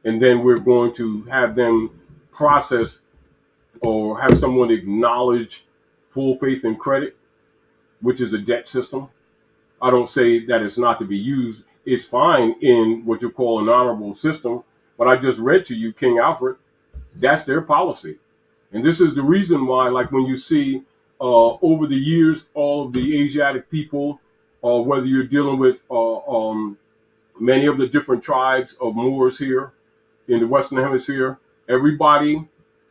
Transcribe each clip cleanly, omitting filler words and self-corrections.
and then we're going to have them process or have someone acknowledge full faith and credit, which is a debt system. I don't say that it's not to be used. It's fine in what you call an honorable system, but I just read to you King Alfred. That's their policy. And this is the reason why, like when you see over the years, all of the Asiatic people, whether you're dealing with many of the different tribes of Moors here in the Western Hemisphere, everybody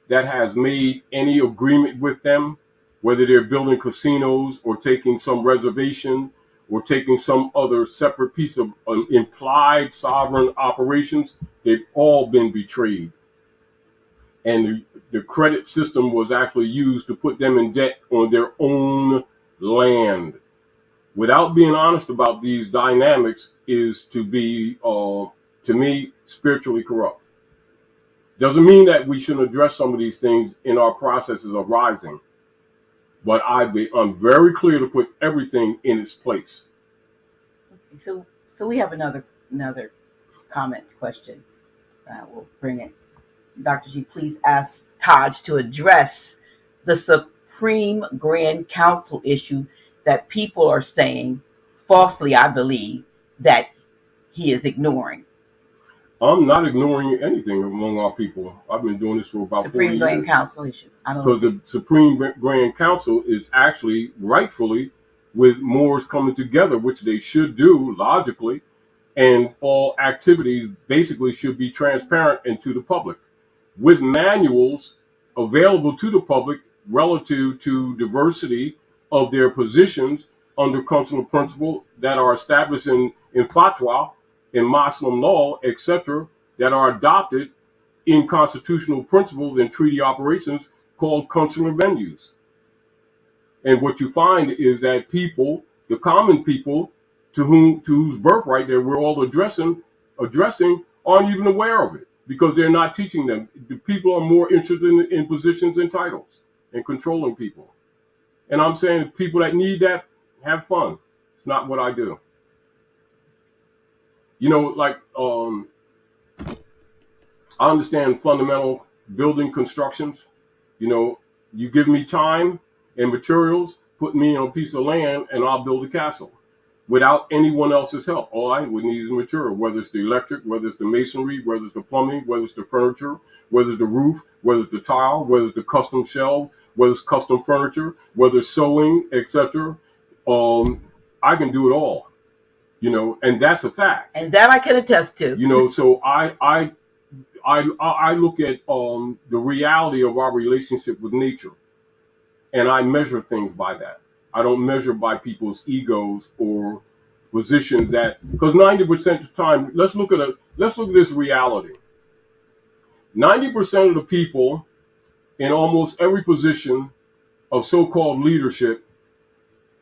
that has made any agreement with them, whether they're building casinos or taking some reservation or taking some other separate piece of implied sovereign operations, they've all been betrayed. And the credit system was actually used to put them in debt on their own land. Without being honest about these dynamics is to be, to me, spiritually corrupt. Doesn't mean that we shouldn't address some of these things in our processes of rising, but I'm very clear to put everything in its place. Okay, so we have another comment question. We'll bring it. Dr. G, please ask Taj to address the Supreme Grand Council issue that people are saying, falsely, I believe, that he is ignoring. I'm not ignoring anything among our people. I've been doing this for about 40 Supreme years. Grand Council issue. I don't know. Because the Supreme Grand Council is actually rightfully with Moors coming together, which they should do logically, and all activities basically should be transparent and to the public, with manuals available to the public relative to diversity of their positions under consular principle that are established in fatwa, in Muslim law, etc., that are adopted in constitutional principles and treaty operations called consular venues. And what you find is that people, the common people, to whose birthright that we're all addressing, aren't even aware of it because they're not teaching them. The people are more interested in positions and titles and controlling people. And I'm saying people that need that, have fun. It's not what I do. You know, like I understand fundamental building constructions. You know, you give me time and materials, put me on a piece of land, and I'll build a castle without anyone else's help. All I would need is material, whether it's the electric, whether it's the masonry, whether it's the plumbing, whether it's the furniture, whether it's the roof, whether it's the tile, whether it's the custom shelves, whether it's custom furniture, whether it's sewing, etc. I can do it all, you know, and that's a fact. And that I can attest to. You know, so I look at the reality of our relationship with nature, and I measure things by that. I don't measure by people's egos or positions that, because 90% of the time, let's look at this reality. 90% of the people in almost every position of so-called leadership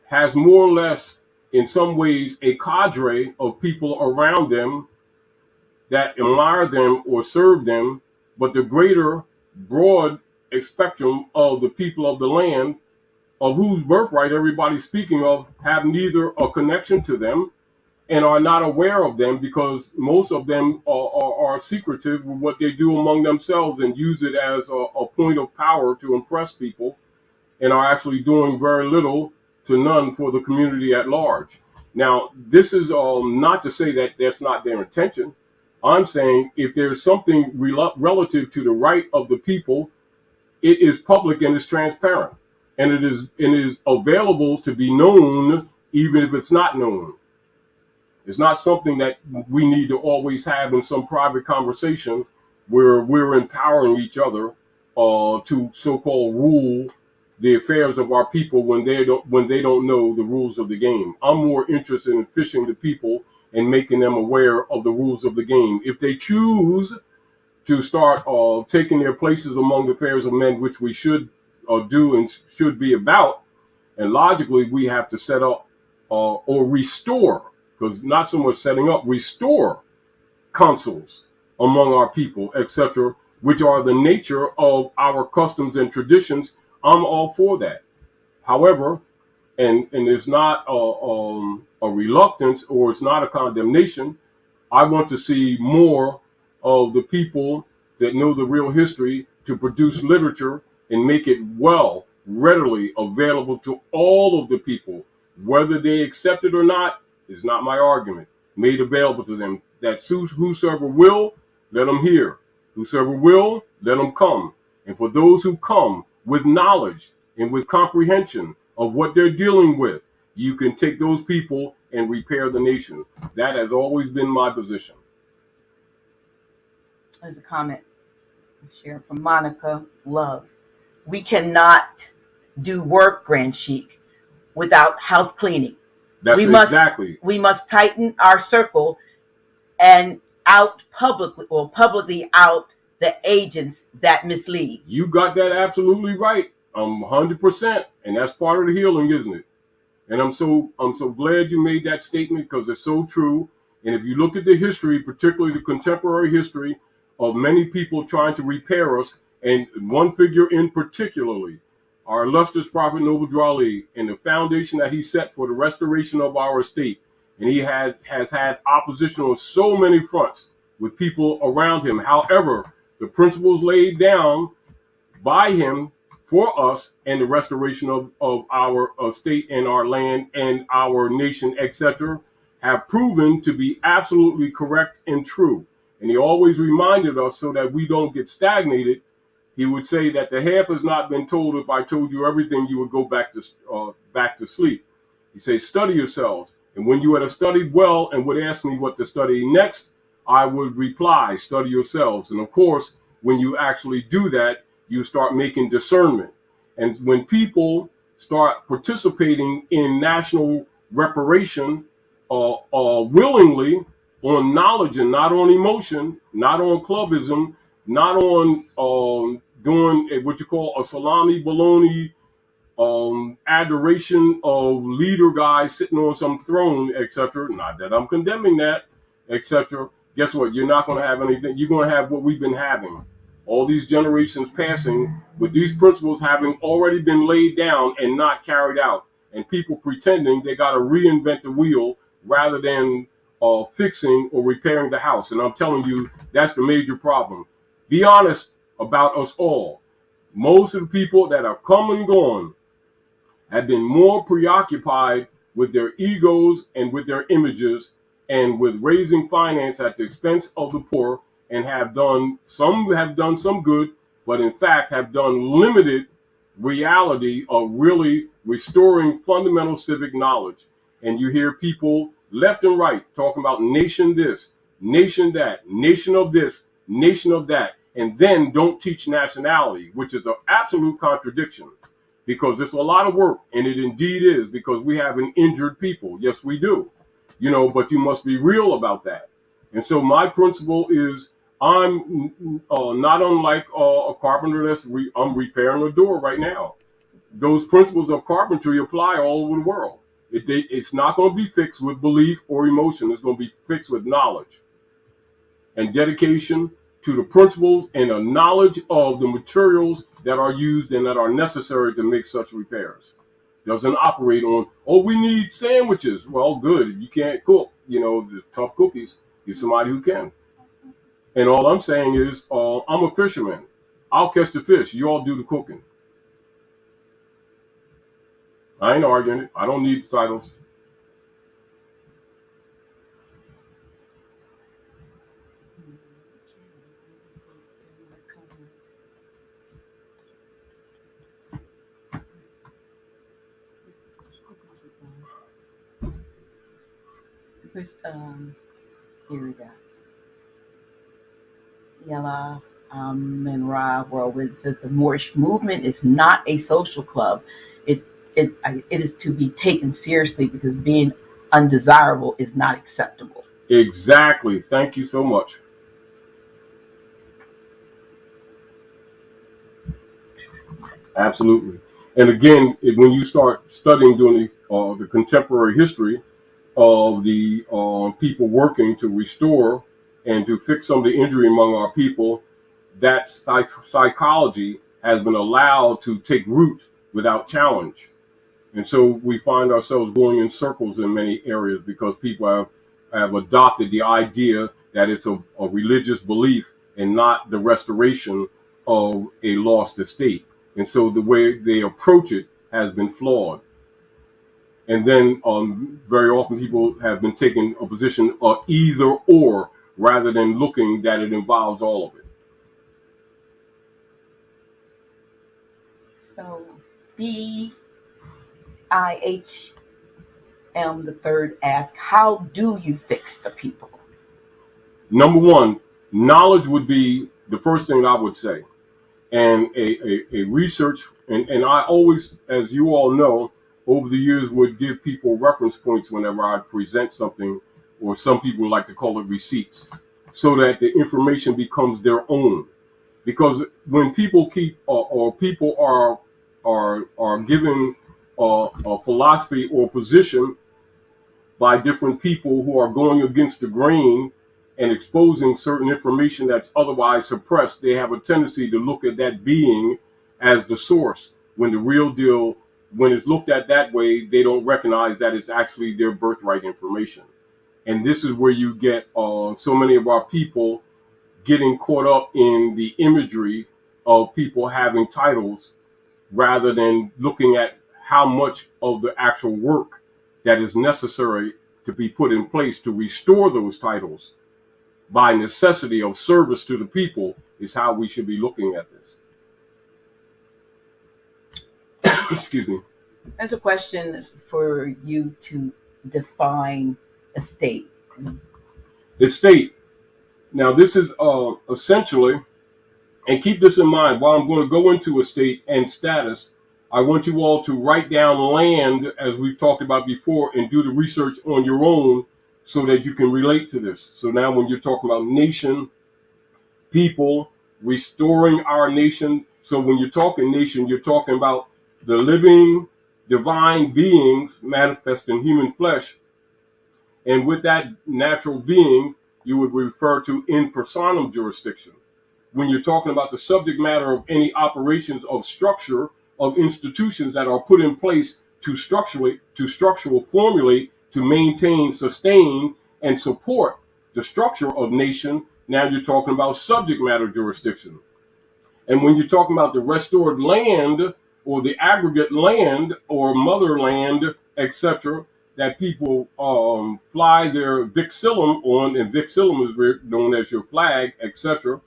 has more or less, in some ways, a cadre of people around them that admire them or serve them, but the greater broad spectrum of the people of the land, of whose birthright everybody's speaking of, have neither a connection to them and are not aware of them, because most of them are secretive with what they do among themselves and use it as a point of power to impress people, and are actually doing very little to none for the community at large. Now, this is not to say that that's not their intention. I'm saying if there's something relative to the right of the people, it is public and it's transparent, and it is available to be known, even if it's not known. It's not something that we need to always have in some private conversation where we're empowering each other to so-called rule the affairs of our people when they don't know the rules of the game. I'm more interested in fishing the people and making them aware of the rules of the game. If they choose to start taking their places among the affairs of men, which we should do and should be about, and logically we have to set up or restore, because not so much setting up, restore councils among our people, etc., which are the nature of our customs and traditions. I'm all for that. However, and it's not a reluctance or it's not a condemnation, I want to see more of the people that know the real history to produce literature and make it well, readily available to all of the people. Whether they accept it or not is not my argument. Made available to them. That whosoever will, let them hear. Whosoever will, let them come. And for those who come with knowledge and with comprehension of what they're dealing with, you can take those people and repair the nation. That has always been my position. There's a comment shared from Monica Love. We cannot do work, Grand Sheik, without house cleaning. That's exactly. We must tighten our circle and out publicly, or publicly out the agents that mislead. You got that absolutely right. 100%, and that's part of the healing, isn't it? And I'm so glad you made that statement because it's so true. And if you look at the history, particularly the contemporary history of many people trying to repair us, and one figure in particularly, our illustrious Prophet Noble Drew Ali, and the foundation that he set for the restoration of our state. And he has had opposition on so many fronts with people around him. However, the principles laid down by him for us and the restoration of our state and our land and our nation, etc., have proven to be absolutely correct and true. And he always reminded us so that we don't get stagnated. He would say that the half has not been told. If I told you everything, you would go back to sleep. He says, study yourselves. And when you had studied well and would ask me what to study next, I would reply, study yourselves. And of course, when you actually do that, you start making discernment. And when people start participating in national reparation willingly on knowledge and not on emotion, not on clubism, not on doing what you call a salami baloney adoration of leader guys sitting on some throne, etc. Not that I'm condemning that, etc. Guess what? You're not going to have anything. You're going to have what we've been having. All these generations passing with these principles having already been laid down and not carried out. And people pretending they got to reinvent the wheel rather than fixing or repairing the house. And I'm telling you, that's the major problem. Be honest about us all. Most of the people that have come and gone have been more preoccupied with their egos and with their images and with raising finance at the expense of the poor, and have done some good, but in fact have done limited reality of really restoring fundamental civic knowledge. And you hear people left and right talking about nation this, nation that, nation of this, nation of that, and then don't teach nationality, which is an absolute contradiction. Because it's a lot of work, and it indeed is, because we have an injured people. Yes, we do. But you must be real about that. And so my principle is I'm not unlike a carpenter I'm repairing a door right now. Those principles of carpentry apply all over the world. It's not going to be fixed with belief or emotion. It's going to be fixed with knowledge and dedication to the principles and a knowledge of the materials that are used and that are necessary to make such repairs. Doesn't operate on, oh, we need sandwiches. Well, good. If you can't cook, there's tough cookies. Get somebody who can. And all I'm saying is, I'm a fisherman. I'll catch the fish. You all do the cooking. I ain't arguing it. I don't need the titles. Here we go. Yalla Menra Whirlwind says the Moorish movement is not a social club. It is to be taken seriously because being undesirable is not acceptable. Exactly. Thank you so much. Absolutely. And again, when you start studying during the contemporary history of the people working to restore and to fix some of the injury among our people, that psychology has been allowed to take root without challenge. And so we find ourselves going in circles in many areas because people have adopted the idea that it's a religious belief and not the restoration of a lost estate. And so the way they approach it has been flawed. And then very often people have been taking a position of either or rather than looking that it involves all of it. So BIHM the third asks, how do you fix the people? Number one, knowledge would be the first thing I would say. And a research, and I always, as you all know, over the years would give people reference points whenever I present something, or some people like to call it receipts, so that the information becomes their own. Because when people keep or people are given a philosophy or position by different people who are going against the grain and exposing certain information that's otherwise suppressed, they have a tendency to look at that being as the source, when the real deal, when it's looked at that way, they don't recognize that it's actually their birthright information. And this is where you get so many of our people getting caught up in the imagery of people having titles rather than looking at how much of the actual work that is necessary to be put in place to restore those titles by necessity of service to the people is how we should be looking at this. Excuse me. There's a question for you to define estate. Estate. Now, this is essentially, and keep this in mind, while I'm going to go into estate and status, I want you all to write down land, as we've talked about before, and do the research on your own so that you can relate to this. So now when you're talking about nation, people, restoring our nation. So when you're talking nation, you're talking about the living divine beings manifest in human flesh. And with that natural being, you would refer to in personam jurisdiction. When you're talking about the subject matter of any operations of structure of institutions that are put in place to structural formulate, to maintain, sustain, and support the structure of nation, now you're talking about subject matter jurisdiction. And when you're talking about the restored land or the aggregate land or motherland, etc., that people fly their vixillum on, and vixillum is known as your flag, etc.,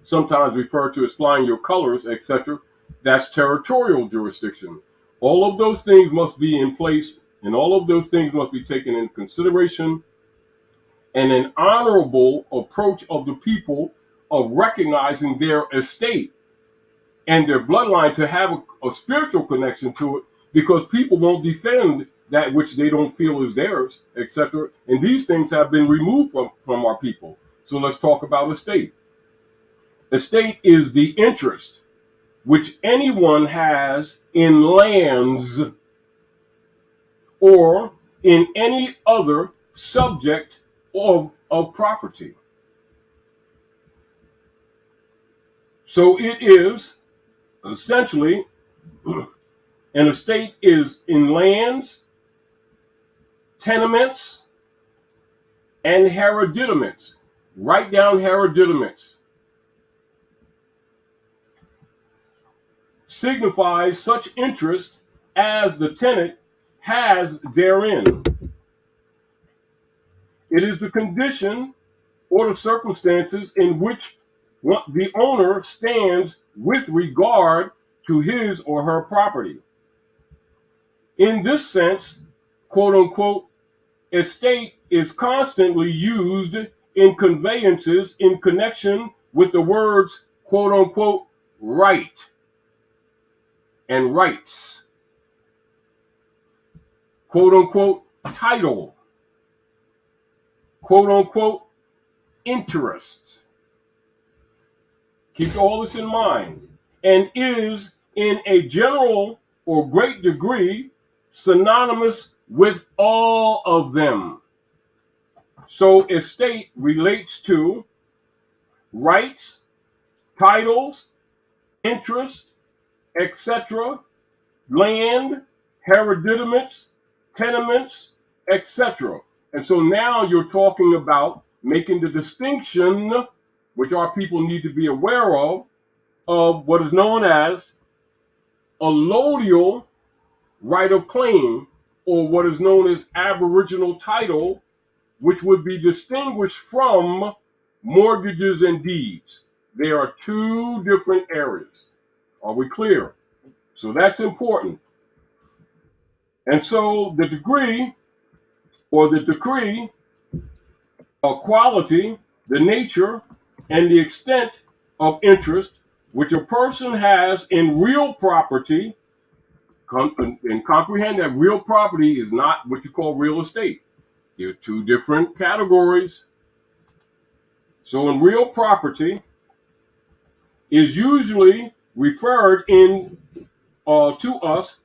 sometimes referred to as flying your colors, etc., that's territorial jurisdiction. All of those things must be in place, and all of those things must be taken into consideration, and an honorable approach of the people of recognizing their estate and their bloodline to have a spiritual connection to it, because people won't defend that which they don't feel is theirs, etc. And these things have been removed from our people. So let's talk about estate. Estate is the interest which anyone has in lands or in any other subject of property. So it is essentially, an estate is in lands, tenements, and hereditaments. Write down hereditaments. Signifies such interest as the tenant has therein. It is the condition or the circumstances in which the owner stands with regard to his or her property. In this sense, quote unquote, estate is constantly used in conveyances in connection with the words, quote unquote, right and rights, quote unquote, title, quote unquote, interest. Keep all this in mind, and is in a general or great degree synonymous with all of them. So estate relates to rights, titles, interest, etc., land, hereditaments, tenements, etc. And so now you're talking about making the distinction, which our people need to be aware of what is known as a allodial right of claim, or what is known as aboriginal title, which would be distinguished from mortgages and deeds. They are two different areas. Are we clear? So that's important. And so the degree or the decree quality, the nature, and the extent of interest which a person has in real property, and comprehend that real property is not what you call real estate. There are two different categories. So in real property is usually referred in to us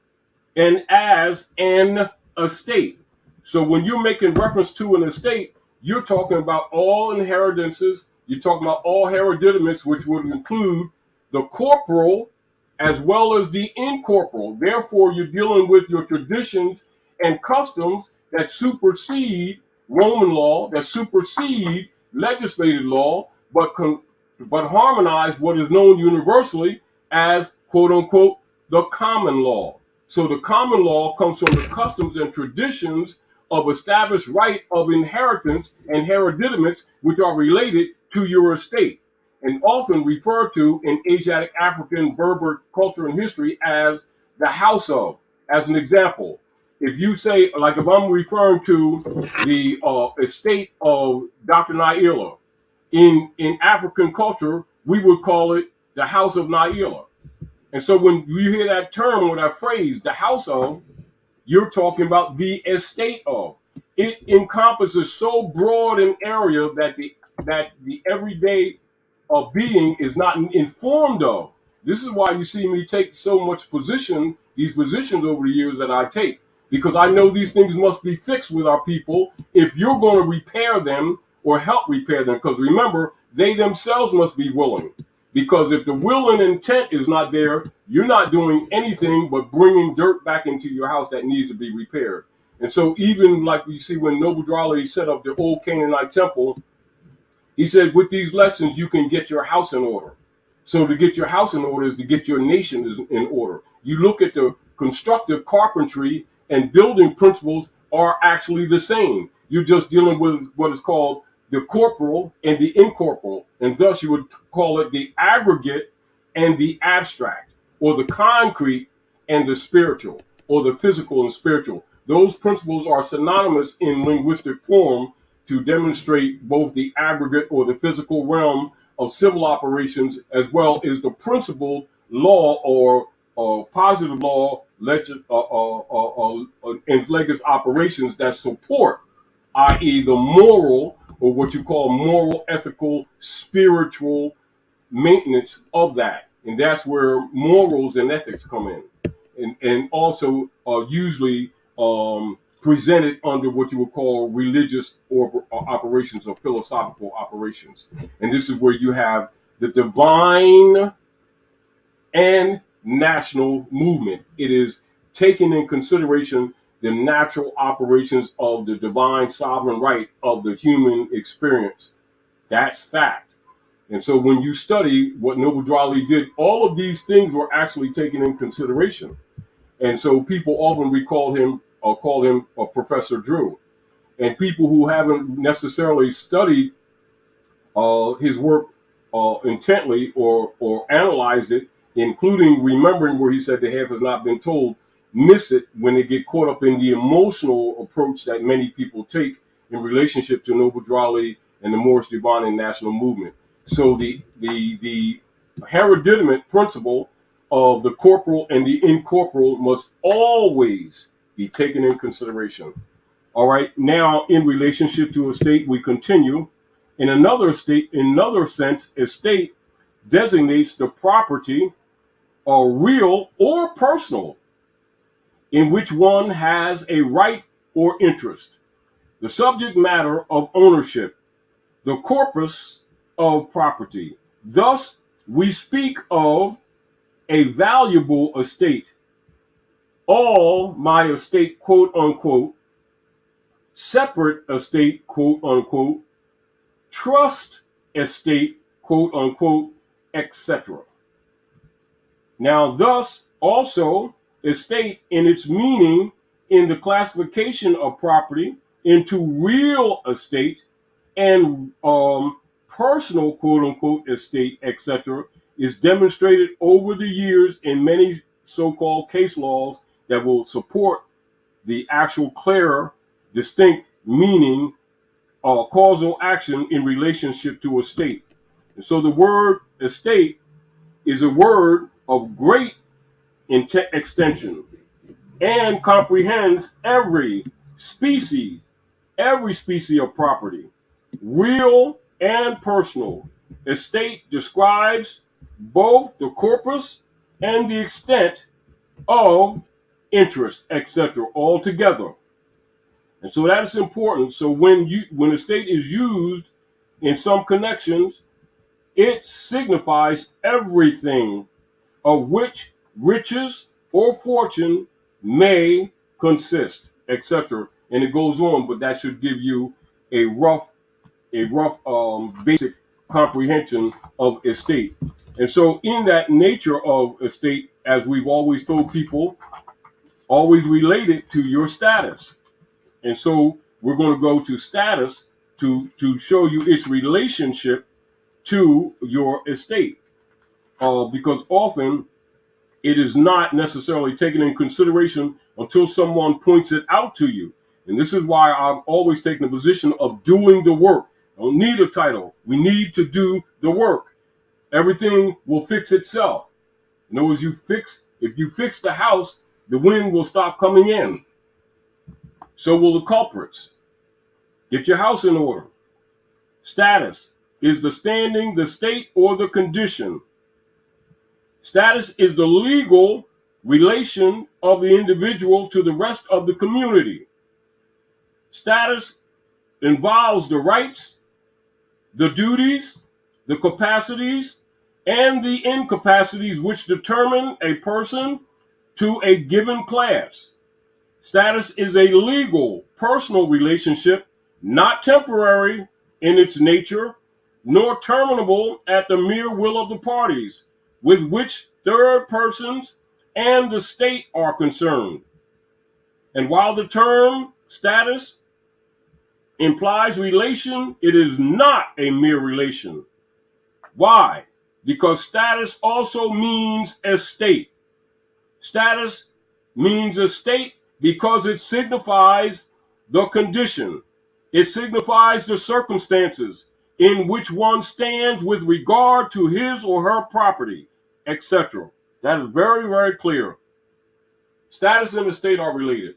and as an estate. So when you're making reference to an estate, you're talking about all inheritances. You're talking about all hereditaments, which would include the corporal as well as the incorporeal. Therefore, you're dealing with your traditions and customs that supersede Roman law, that supersede legislated law, but harmonize what is known universally as, quote unquote, the common law. So the common law comes from the customs and traditions of established right of inheritance and hereditaments, which are related to your estate, and often referred to in Asiatic, African, Berber culture and history as the house of. As an example, if you say, like if I'm referring to the estate of Dr. Naila, in African culture, we would call it the house of Naila. And so when you hear that term or that phrase, the house of, you're talking about the estate of. It encompasses so broad an area that the everyday being is not informed of. This is why you see me take so much these positions over the years that I take, because I know these things must be fixed with our people if you're going to repair them or help repair them. Because remember, they themselves must be willing. Because if the will and intent is not there, you're not doing anything but bringing dirt back into your house that needs to be repaired. And so even like we see when Noble Drawley set up the old Canaanite temple, he said, with these lessons, you can get your house in order. So to get your house in order is to get your nation in order. You look at the constructive carpentry and building principles are actually the same. You're just dealing with what is called the corporal and the incorporeal, and thus you would call it the aggregate and the abstract, or the concrete and the spiritual, or the physical and spiritual. Those principles are synonymous in linguistic form to demonstrate both the aggregate or the physical realm of civil operations, as well as the principled law or positive law and legacy operations that support, i.e. the moral, or what you call moral, ethical, spiritual maintenance of that. And that's where morals and ethics come in. And also usually presented under what you would call religious or operations or philosophical operations. And this is where you have the divine and national movement. It is taking in consideration the natural operations of the divine sovereign right of the human experience. That's fact. And so when you study what Noble Drawley did, all of these things were actually taken in consideration. And so people often call him Professor Drew. And people who haven't necessarily studied his work intently or analyzed it, including remembering where he said the half has not been told, miss it when they get caught up in the emotional approach that many people take in relationship to Noble Drawley and the Moorish Divine and National Movement. So the hereditament principle of the corporal and the incorporeal must always be taken in consideration. All right, now in relationship to estate, we continue. In another sense, estate designates the property, real or personal, in which one has a right or interest, the subject matter of ownership, the corpus of property. Thus, we speak of a valuable estate. All my estate, quote unquote, separate estate, quote unquote, trust estate, quote unquote, etc. Now, thus, also, estate in its meaning in the classification of property into real estate and personal, quote unquote, estate, etc., is demonstrated over the years in many so-called case laws that will support the actual clear, distinct meaning causal action in relationship to estate. And so the word estate is a word of great extension and comprehends every species of property, real and personal. Estate describes both the corpus and the extent of interest, etc., all together. And so that is important. So when estate is used in some connections, it signifies everything of which riches or fortune may consist, etc. And it goes on, but that should give you a rough basic comprehension of estate. And so in that nature of estate, as we've always told people, always relate it to your status. And so we're going to go to status to show you its relationship to your estate. Because often it is not necessarily taken in consideration until someone points it out to you. And this is why I've always taken the position of doing the work. I don't need a title. We need to do the work. Everything will fix itself. In other words, if you fix the house, the wind will stop coming in. So will the culprits. Get your house in order. Status is the standing, the state, or the condition. Status is the legal relation of the individual to the rest of the community. Status involves the rights, the duties, the capacities, and the incapacities which determine a person to a given class. Status is a legal, personal relationship, not temporary in its nature, nor terminable at the mere will of the parties, with which third persons and the state are concerned. And while the term status implies relation, it is not a mere relation. Why? Because status also means estate. Status means estate because it signifies the condition. It signifies the circumstances in which one stands with regard to his or her property, etc. That is very, very clear. Status and estate are related.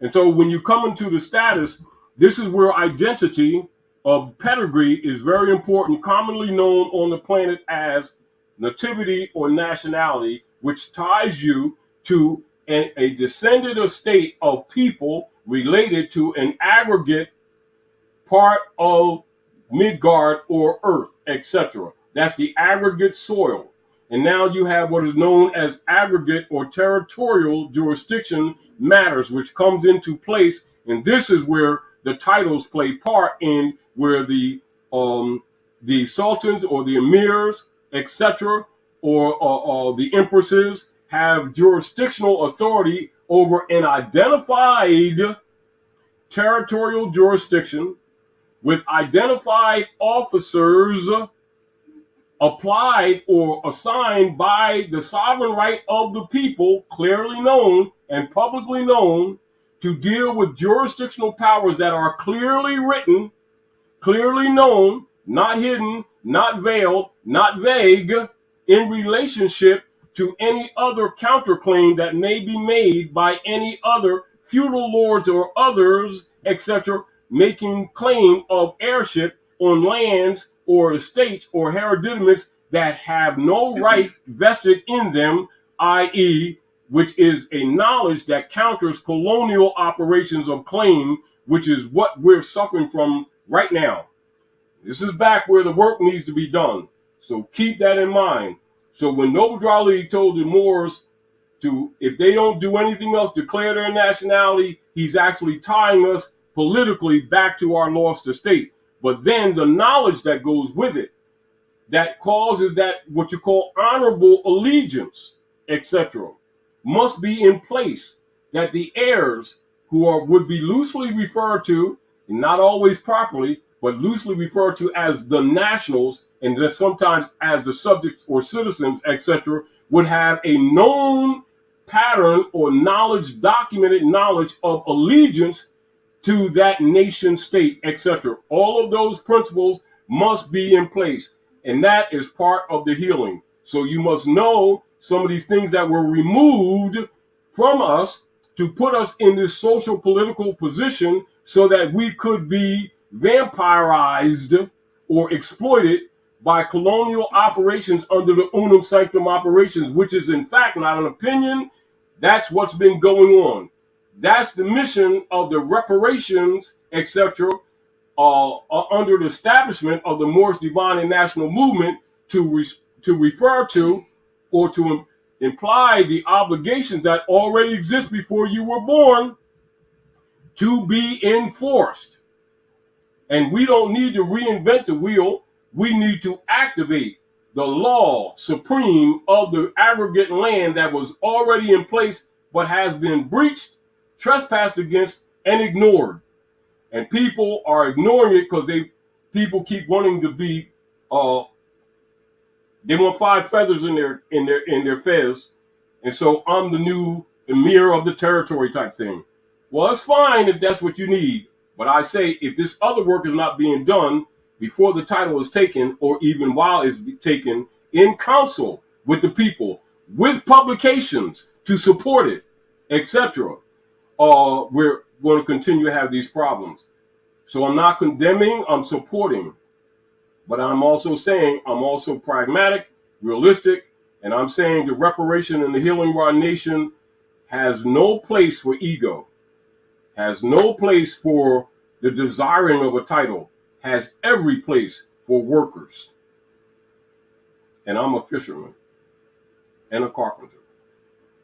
And so when you come into the status, this is where identity of pedigree is very important, commonly known on the planet as nativity or nationality, which ties you to a descended estate of people related to an aggregate part of Midgard or Earth, etc. That's the aggregate soil. And now you have what is known as aggregate or territorial jurisdiction matters, which comes into place. And this is where the titles play part in, where the sultans or the emirs, etc., or the empresses have jurisdictional authority over an identified territorial jurisdiction with identified officers applied or assigned by the sovereign right of the people, clearly known and publicly known, to deal with jurisdictional powers that are clearly written, clearly known, not hidden, not veiled, not vague, in relationship to any other counterclaim that may be made by any other feudal lords or others, etc., making claim of heirship on lands or estates or hereditaments that have no right vested in them, i.e., which is a knowledge that counters colonial operations of claim, which is what we're suffering from right now. This is back where the work needs to be done. So keep that in mind. So when Noble Drew Ali told the Moors to, if they don't do anything else, declare their nationality, he's actually tying us politically back to our lost estate. But then the knowledge that goes with it, that causes that what you call honorable allegiance, etc., must be in place, that the heirs who are would be loosely referred to, not always properly, but loosely referred to as the nationals, and just sometimes as the subjects or citizens, etc., would have a known pattern or knowledge, documented knowledge of allegiance to that nation state, etc. All of those principles must be in place. And that is part of the healing. So you must know some of these things that were removed from us to put us in this social political position so that we could be vampirized or exploited by colonial operations under the unum sanctum operations, which is in fact not an opinion. That's what's been going on. That's the mission of the reparations, etc., under the establishment of the Moorish Divine and National Movement to refer to or to imply the obligations that already exist before you were born to be enforced. And we don't need to reinvent the wheel. We need to activate the law supreme of the aggregate land that was already in place but has been breached, trespassed against, and ignored. And people are ignoring it because people keep wanting to be they want 5 feathers in their fez, and so I'm the new emir of the territory type thing. Well, it's fine if that's what you need, but I say if this other work is not being done before the title is taken, or even while it's taken, in council with the people, with publications to support it, etc., we're going to continue to have these problems. So I'm not condemning, I'm supporting. But I'm also saying I'm also pragmatic, realistic, and I'm saying the reparation and the healing of our nation has no place for ego, has no place for the desiring of a title, has every place for workers. And I'm a fisherman and a carpenter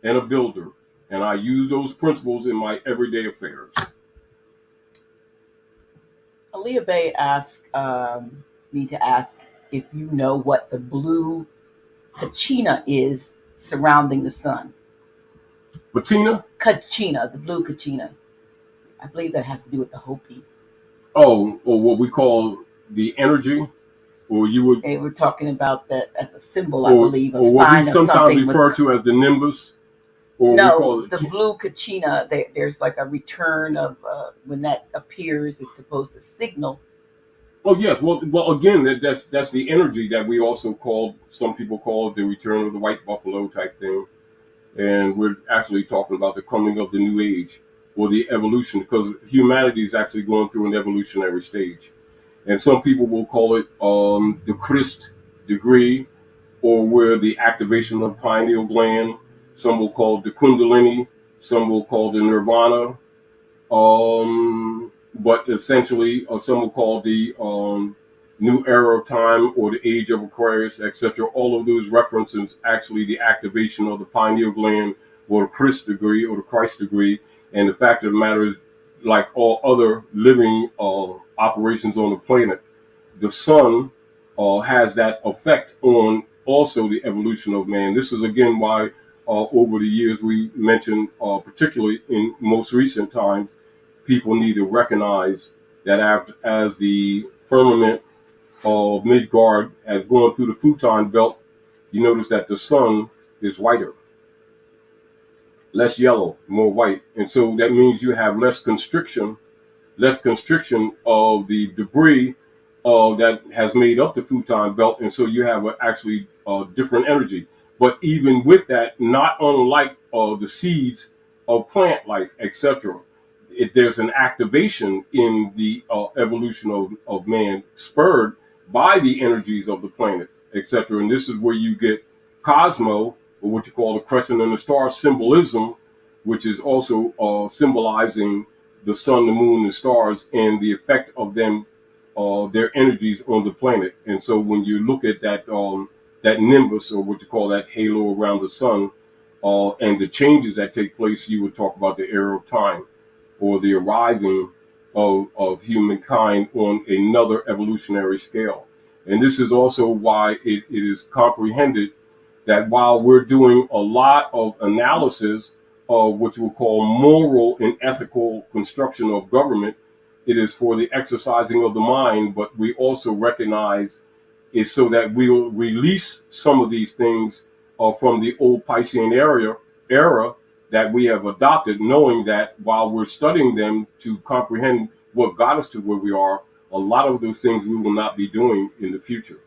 and a builder, and I use those principles in my everyday affairs. Aaliyah Bey asked me to ask if you know what the blue kachina is surrounding the sun. Patina? Kachina, the blue kachina. I believe that has to do with the Hopi. Oh, or what we call the energy, or you would. They were talking about that as a symbol, I believe, of or what sign we of sometimes something. refer to as the nimbus. Or No, we call it the blue kachina. There's like a return of when that appears. It's supposed to signal. Oh yes, well again, that's the energy that we also call, some people call it the return of the white buffalo type thing, and we're actually talking about the coming of the new age or the evolution, because humanity is actually going through an evolutionary stage, and some people will call it the Christ degree, or where the activation of the pineal gland. Some will call it the Kundalini. Some will call it the Nirvana. But essentially, some will call the new era of time or the age of Aquarius, etc. All of those references actually the activation of the pineal gland or the Christ degree or the Christ degree. And the fact of the matter is, like all other living operations on the planet, the sun has that effect on also the evolution of man. This is again why over the years we mentioned, particularly in most recent times, people need to recognize that as the firmament of Midgard has gone through the Futon belt, you notice that the sun is whiter, less yellow, more white. And so that means you have less constriction of the debris that has made up the Futon belt. And so you have actually different energy. But even with that, not unlike the seeds of plant life, etc., there's an activation in the evolution of man spurred by the energies of the planets, etc. And this is where you get Cosmo, or what you call the crescent and the star symbolism, which is also symbolizing the sun, the moon, the stars, and the effect of them, their energies on the planet. And so when you look at that nimbus, or what you call that halo around the sun, and the changes that take place, you would talk about the era of time, or the arriving of humankind on another evolutionary scale. And this is also why it is comprehended that while we're doing a lot of analysis of what we'll call moral and ethical construction of government, it is for the exercising of the mind, but we also recognize is so that we'll release some of these things from the old Piscean era that we have adopted, knowing that while we're studying them to comprehend what got us to where we are, a lot of those things we will not be doing in the future.